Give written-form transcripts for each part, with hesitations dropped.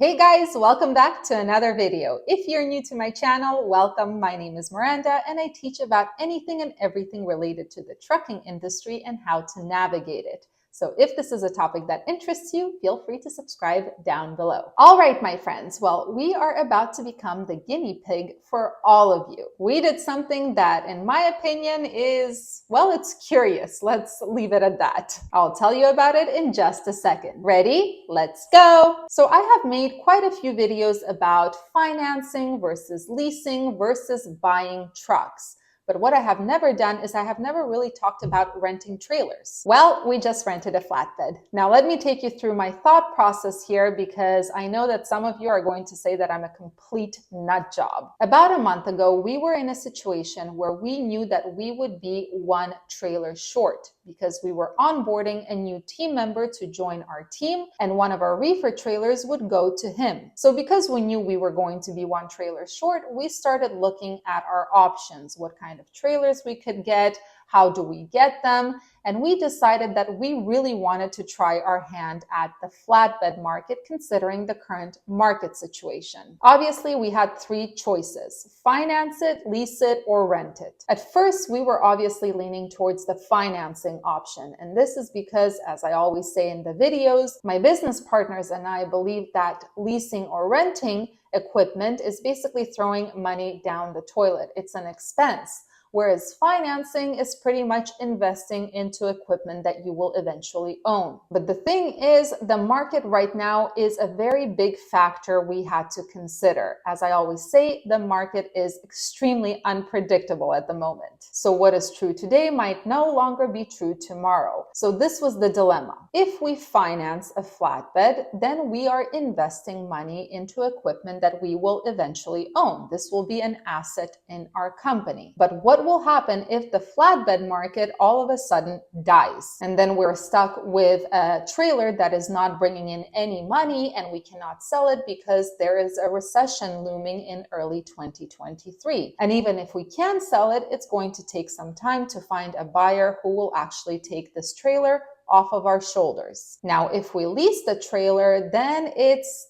Hey guys, welcome back to another video. If you're new to my channel, welcome. My name is Miranda and I teach about anything and everything related to the trucking industry and how to navigate it. So if this is a topic that interests you, feel free to subscribe down below. All right, my friends. Well, we are about to become the guinea pig for all of you. We did something that, in my opinion, is, well, it's curious. Let's leave it at that. I'll tell you about it in just a second. Ready? Let's go. So I have made quite a few videos about financing versus leasing versus buying trucks. But what I have never done is I have never really talked about renting trailers. Well, we just rented a flatbed. Now let me take you through my thought process here because I know that some of you are going to say that I'm a complete nut job. About a month ago, we were in a situation where we knew that we would be one trailer short because we were onboarding a new team member to join our team and one of our reefer trailers would go to him. So because we knew we were going to be one trailer short, we started looking at our options, what kind of trailers we could get, how do we get them, and we decided that we really wanted to try our hand at the flatbed market considering the current market situation. Obviously, we had three choices: finance it, lease it, or rent it. At first, we were obviously leaning towards the financing option, and this is because, as I always say in the videos, my business partners and I believe that leasing or renting equipment is basically throwing money down the toilet. It's an expense. Whereas financing is pretty much investing into equipment that you will eventually own. But the thing is, the market right now is a very big factor we had to consider. As I always say, the market is extremely unpredictable at the moment. So what is true today might no longer be true tomorrow. So this was the dilemma. If we finance a flatbed, then we are investing money into equipment that we will eventually own. This will be an asset in our company. But what will happen if the flatbed market all of a sudden dies? And then we're stuck with a trailer that is not bringing in any money and we cannot sell it because there is a recession looming in early 2023. And even if we can sell it, it's going to take some time to find a buyer who will actually take this trailer off of our shoulders. Now, if we lease the trailer, then it's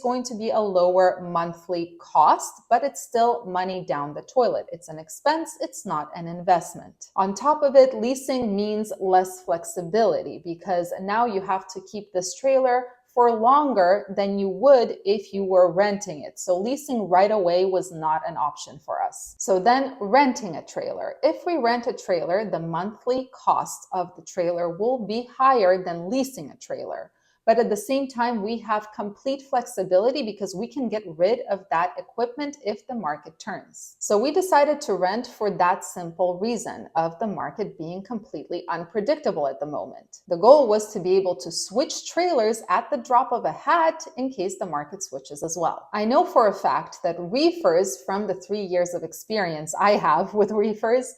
going to be a lower monthly cost, but it's still money down the toilet. It's an expense, it's not an investment. On top of it, leasing means less flexibility because now you have to keep this trailer for longer than you would if you were renting it. So leasing right away was not an option for us. So then renting a trailer. If we rent a trailer, the monthly cost of the trailer will be higher than leasing a trailer. But at the same time, we have complete flexibility because we can get rid of that equipment if the market turns. So we decided to rent for that simple reason of the market being completely unpredictable at the moment. The goal was to be able to switch trailers at the drop of a hat in case the market switches as well. I know for a fact that reefers, from the 3 years of experience I have with reefers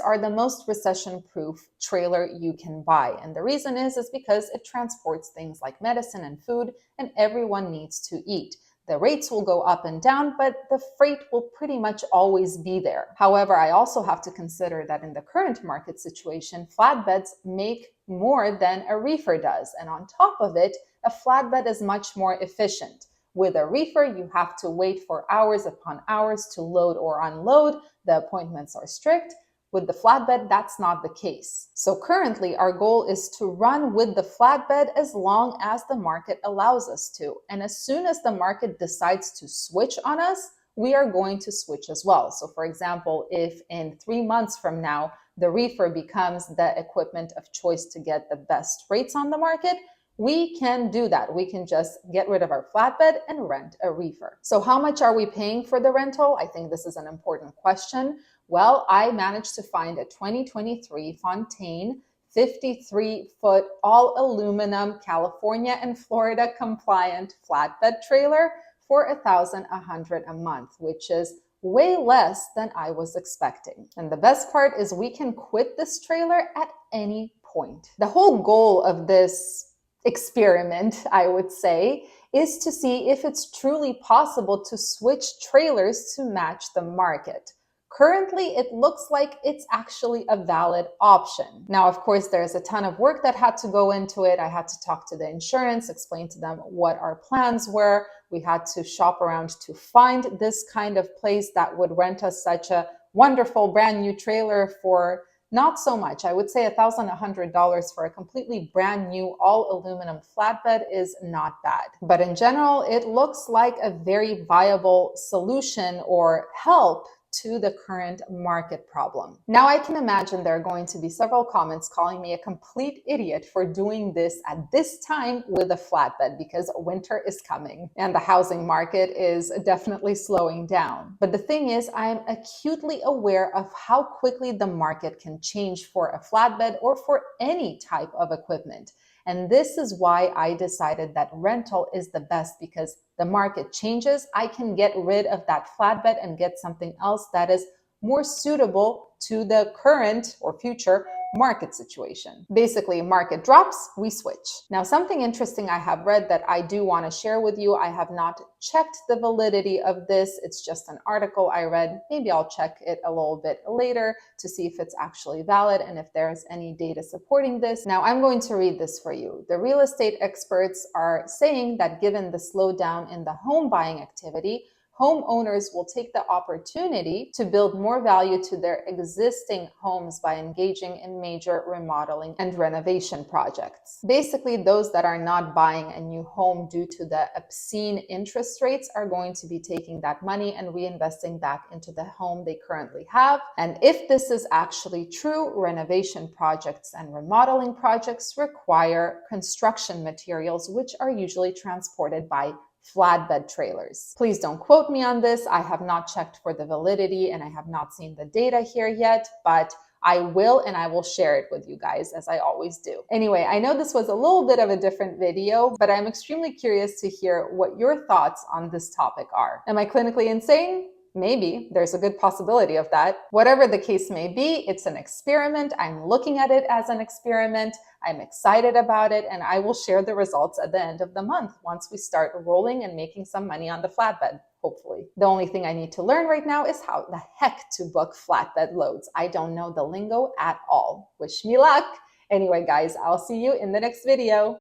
are the most recession-proof trailer you can buy. And the reason is because it transports things like medicine and food, and everyone needs to eat. The rates will go up and down, but the freight will pretty much always be there. However, I also have to consider that in the current market situation, flatbeds make more than a reefer does. And on top of it, a flatbed is much more efficient. With a reefer, you have to wait for hours upon hours to load or unload. The appointments are strict. With the flatbed, that's not the case. So currently, our goal is to run with the flatbed as long as the market allows us to. And as soon as the market decides to switch on us, we are going to switch as well. So for example, if in 3 months from now, the reefer becomes the equipment of choice to get the best rates on the market, we can do that. We can just get rid of our flatbed and rent a reefer. So how much are we paying for the rental? I think this is an important question. Well, I managed to find a 2023 Fontaine 53-foot all aluminum California and Florida compliant flatbed trailer for $1,100 a month, which is way less than I was expecting. And the best part is we can quit this trailer at any point. The whole goal of this experiment, I would say, is to see if it's truly possible to switch trailers to match the market. Currently, it looks like it's actually a valid option. Now, of course, there's a ton of work that had to go into it. I had to talk to the insurance, explain to them what our plans were. We had to shop around to find this kind of place that would rent us such a wonderful brand new trailer for not so much. I would say $1,100 for a completely brand new all aluminum flatbed is not bad. But in general, it looks like a very viable solution or help to the current market problem. Now I can imagine there are going to be several comments calling me a complete idiot for doing this at this time with a flatbed because winter is coming and the housing market is definitely slowing down. But the thing is, I'm acutely aware of how quickly the market can change for a flatbed or for any type of equipment. And this is why I decided that rental is the best, because the market changes. I can get rid of that flatbed and get something else that is more suitable to the current or future market situation. Basically, market drops, we switch. Now, something interesting I have read that I do want to share with you. I have not checked the validity of this. It's just an article I read. Maybe I'll check it a little bit later to see if it's actually valid and if there's any data supporting this. Now, I'm going to read this for you. The real estate experts are saying that given the slowdown in the home buying activity, homeowners will take the opportunity to build more value to their existing homes by engaging in major remodeling and renovation projects. Basically, those that are not buying a new home due to the obscene interest rates are going to be taking that money and reinvesting back into the home they currently have. And if this is actually true, renovation projects and remodeling projects require construction materials, which are usually transported by flatbed trailers. Please don't quote me on this. I have not checked for the validity and I have not seen the data here yet, but I will, and I will share it with you guys as I always do. Anyway, I know this was a little bit of a different video, but I'm extremely curious to hear what your thoughts on this topic are. Am I clinically insane? Maybe. There's a good possibility of that. Whatever the case may be, it's an experiment. I'm looking at it as an experiment. I'm excited about it, and I will share the results at the end of the month once we start rolling and making some money on the flatbed, hopefully. The only thing I need to learn right now is how the heck to book flatbed loads. I don't know the lingo at all. Wish me luck. Anyway, guys, I'll see you in the next video.